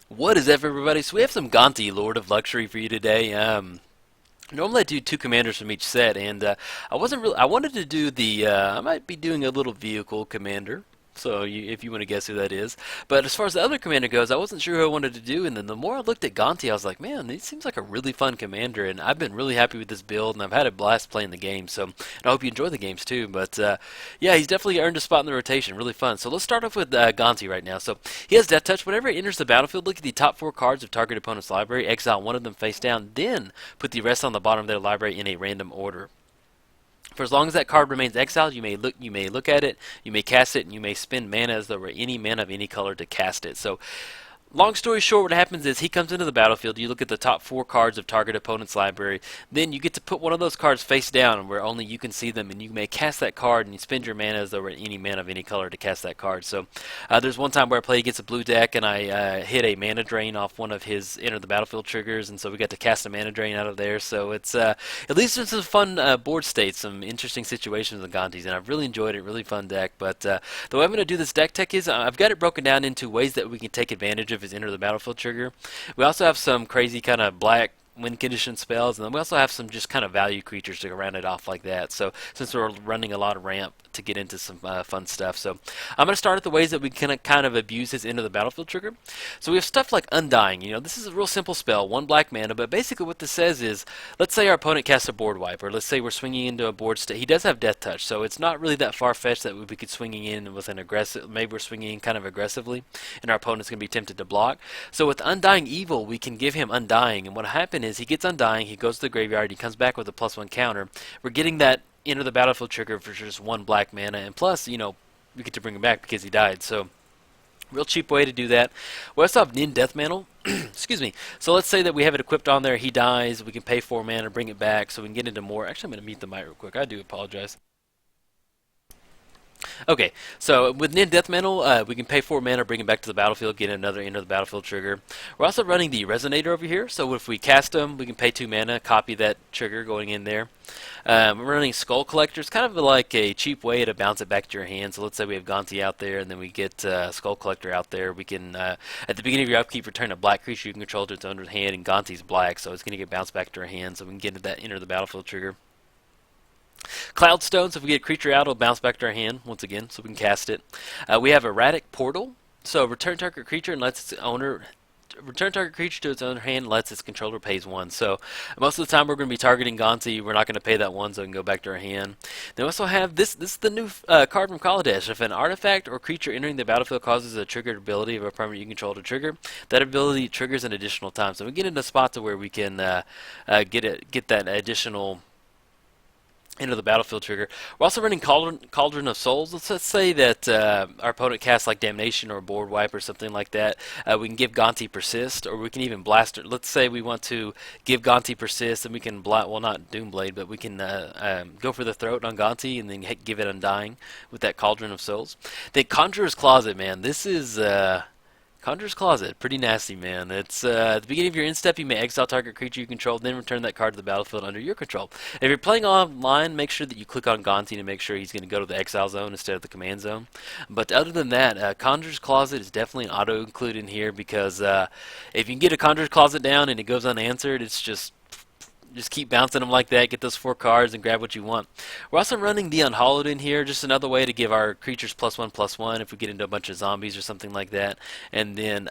What is up, everybody? So we have some Gonti, Lord of Luxury, for you today. Normally I do two commanders from each set, and I wasn't really. I wanted to do the. I might be doing a little vehicle commander. So if you want to guess who that is, but as far as the other commander goes, I wasn't sure who I wanted to do. And then the more I looked at Gonti, I was like, man, he seems like a really fun commander, and I've been really happy with this build, and I've had a blast playing the game. So, and I hope you enjoy the games too. But yeah, he's definitely earned a spot in the rotation. Really fun. So let's start off with Gonti right now. So he has Death Touch. Whenever he enters the battlefield, look at the top four cards of target opponent's library, exile one of them face down, then put the rest on the bottom of their library in a random order. For as long as that card remains exiled, you may look at it, you may cast it, and you may spend mana as though were any mana of any color to cast it. So long story short, what happens is he comes into the battlefield, you look at the top four cards of target opponent's library, then you get to put one of those cards face down where only you can see them, and you may cast that card and you spend your mana as though were any mana of any color to cast that card. So there's one time where I play against a blue deck and I hit a mana drain off one of his enter the battlefield triggers, and so we got to cast a mana drain out of there. So it's at least it's some fun board states, some interesting situations with Gontis, and I've really enjoyed it. Really fun deck. But the way I'm going to do this deck tech is I've got it broken down into ways that we can take advantage of his enter the battlefield trigger. We also have some crazy kind of black win condition spells, and then we also have some just kind of value creatures to round it off like that. So since we're running a lot of ramp to get into some fun stuff, so I'm going to start at the ways that we can kind of abuse his into the battlefield trigger. So we have stuff like Undying. You know, this is a real simple spell, one black mana, but basically what this says is, let's say our opponent casts a board wipe, or let's say we're swinging into a board state. He does have Death Touch, so it's not really that far fetched that we could swinging in with an aggressive. Maybe we're swinging in kind of aggressively, and our opponent's going to be tempted to block. So with Undying Evil, we can give him Undying, and what happened is he gets Undying, he goes to the graveyard, he comes back with a +1 counter. We're getting that enter the battlefield trigger for just one black mana, and plus, you know, we get to bring him back because he died. So real cheap way to do that. We also have Nin Death Mantle. Excuse me. So let's say that we have it equipped on there, he dies, we can pay 4 mana, bring it back, so we can get into more. Actually, I'm going to mute the mic real quick. I do apologize. Okay, so with Nin Death Mantle, we can pay 4 mana, bring it back to the battlefield, get another enter the battlefield trigger. We're also running the Resonator over here, so if we cast them, we can pay 2 mana, copy that trigger going in there. We're running Skull Collector. It's kind of like a cheap way to bounce it back to your hand. So let's say we have Gonti out there, and then we get Skull Collector out there. We can, at the beginning of your upkeep, return a black creature you can control to its owner's hand, and Gonti's black, so it's going to get bounced back to our hand, so we can get into that enter the battlefield trigger. Cloudstone, so if we get a creature out, it'll bounce back to our hand once again, so we can cast it. We have Erratic Portal, so return target creature and lets its owner return target creature to its owner hand and lets its controller pays 1. So most of the time we're going to be targeting Gonti. We're not going to pay that 1, so it can go back to our hand. Then we also have this. This is the new card from Kaladesh. If an artifact or creature entering the battlefield causes a triggered ability of a permanent you control to trigger, that ability triggers an additional time. So we get into spots where we can get that additional into the battlefield trigger. We're also running Cauldron of Souls. Let's say that our opponent casts like Damnation or Board Wipe or something like that. We can give Gonti Persist, or we can even blast it. Let's say we want to give Gonti Persist, and we can well, not Doomblade, but we can go for the throat on Gonti and then give it Undying with that Cauldron of Souls. Then Conjurer's Closet, man. This is Conjurer's Closet, pretty nasty, man. It's at the beginning of your instep, you may exile target creature you control, then return that card to the battlefield under your control. If you're playing online, make sure that you click on Gonti to make sure he's going to go to the exile zone instead of the command zone. But other than that, Conjurer's Closet is definitely an auto-include in here because if you can get a Conjurer's Closet down and it goes unanswered, it's just keep bouncing them like that, get those 4 cards, and grab what you want. We're also running the Unhallowed in here, just another way to give our creatures +1/+1 if we get into a bunch of zombies or something like that. And then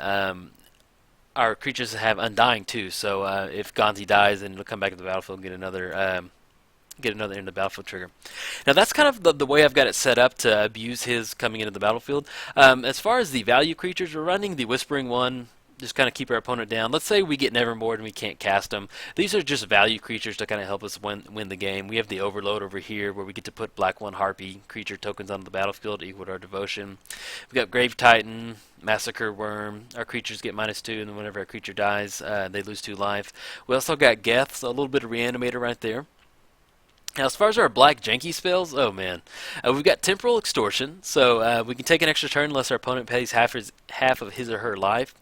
our creatures have Undying too, so if Gonti dies, then it'll come back to the battlefield and get another in the battlefield trigger. Now that's kind of the way I've got it set up to abuse his coming into the battlefield. As far as the value creatures, we're running the Whispering One. Just kind of keep our opponent down. Let's say we get Nevermore and we can't cast them. These are just value creatures to kind of help us win the game. We have the Overload over here where we get to put Black 1 Harpy creature tokens onto the battlefield equal to our devotion. We've got Grave Titan, Massacre Worm. Our creatures get -2, and then whenever our creature dies, they lose 2 life. We also got Geth, so a little bit of Reanimator right there. Now, as far as our black janky spells, oh man, we've got Temporal Extortion, so we can take an extra turn unless our opponent pays half of his or her life.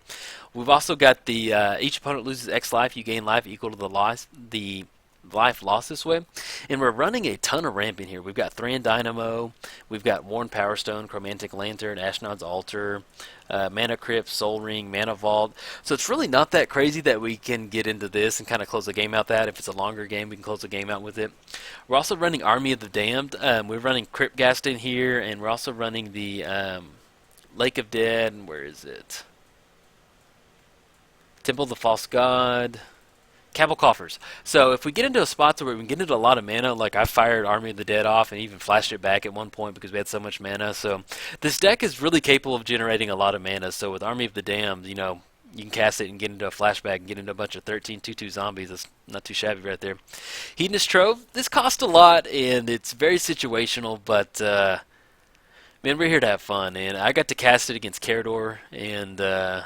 We've also got the each opponent loses X life, you gain life equal to the life lost this way. And we're running a ton of ramp in here. We've got Thran Dynamo, we've got Worn Power Stone, Chromantic Lantern, Ashnod's Altar, Mana Crypt, Soul Ring, Mana Vault. So it's really not that crazy that we can get into this and kind of close the game out that. If it's a longer game, we can close the game out with it. We're also running Army of the Damned. We're running Cryptghast in here, and we're also running the Lake of Dead, and where is it? Temple of the False God. Cabal Coffers. So if we get into a spot where we can get into a lot of mana, like I fired Army of the Dead off and even flashed it back at one point because we had so much mana. So this deck is really capable of generating a lot of mana. So with Army of the Damned, you know, you can cast it and get into a flashback and get into a bunch of 13 2/2 zombies. That's not too shabby right there. Hedonist Trove. This costs a lot and it's very situational, but man, we're here to have fun. And I got to cast it against Carador, and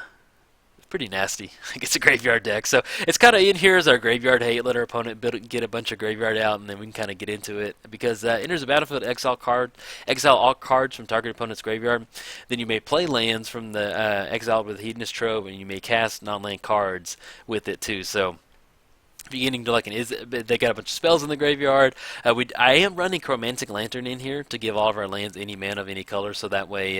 pretty nasty against a graveyard deck. So it's kind of in here as our graveyard hate. Let our opponent get a bunch of graveyard out, and then we can kind of get into it. Because enters the battlefield, exile all cards from target opponent's graveyard. Then you may play lands from the exile with Hedonist Trove, and you may cast non-land cards with it too. So if you're getting to like they got a bunch of spells in the graveyard. I am running Chromantic Lantern in here to give all of our lands any mana of any color, so that way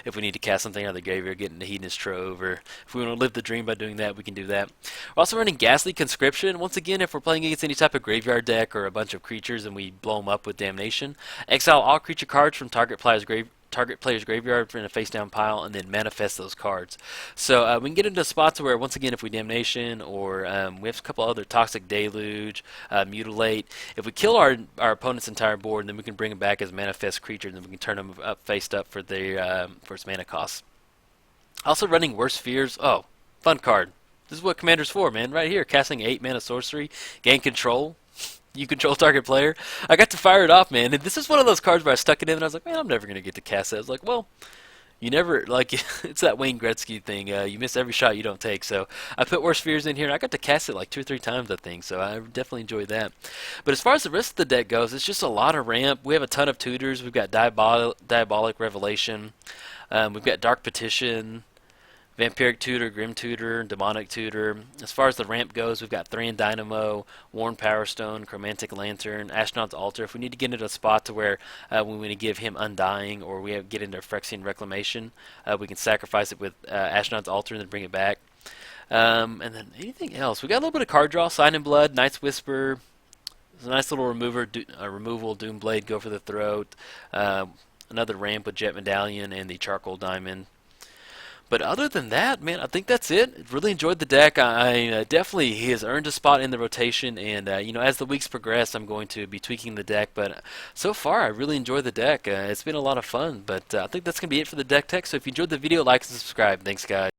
if we need to cast something out of the graveyard, get into Hedonist Trove, or if we want to live the dream by doing that, we can do that. We're also running Ghastly Conscription. Once again, if we're playing against any type of graveyard deck or a bunch of creatures and we blow them up with Damnation, exile all creature cards from target player's graveyard in a face-down pile, and then manifest those cards. So we can get into spots where, once again, if we Damnation, or we have a couple other Toxic Deluge, Mutilate. If we kill our opponent's entire board, then we can bring them back as manifest creatures, and then we can turn them up faced up for their for its mana costs. Also running Worst Fears. Oh, fun card. This is what Commander's for, man. Right here, casting 8 mana sorcery, gain control. You control target player. I got to fire it off, man. And this is one of those cards where I stuck it in and I was like, man, I'm never going to get to cast that. I was like, well, you never, like, it's that Wayne Gretzky thing. You miss every shot you don't take. So I put Worst Fears in here, and I got to cast it like 2 or 3 times, I think. So I definitely enjoyed that. But as far as the rest of the deck goes, it's just a lot of ramp. We have a ton of tutors. We've got Diabolic Revelation. We've got Dark Petition, Vampiric Tutor, Grim Tutor, Demonic Tutor. As far as the ramp goes, we've got Thran Dynamo, Worn Power Stone, Chromantic Lantern, Ashnod's Altar. If we need to get into a spot to where we want to give him Undying, or we get into Phyrexian Reclamation, we can sacrifice it with Ashnod's Altar and then bring it back. And then anything else? We got a little bit of card draw. Sign in Blood, Night's Whisper. There's a nice little removal, Doomblade, Go for the Throat. Another ramp with Jet Medallion and the Charcoal Diamond. But other than that, man, I think that's it. Really enjoyed the deck. I definitely, he has earned a spot in the rotation, and you know, as the weeks progress, I'm going to be tweaking the deck. But so far, I really enjoyed the deck. It's been a lot of fun. But I think that's gonna be it for the deck tech. So if you enjoyed the video, like and subscribe. Thanks, guys.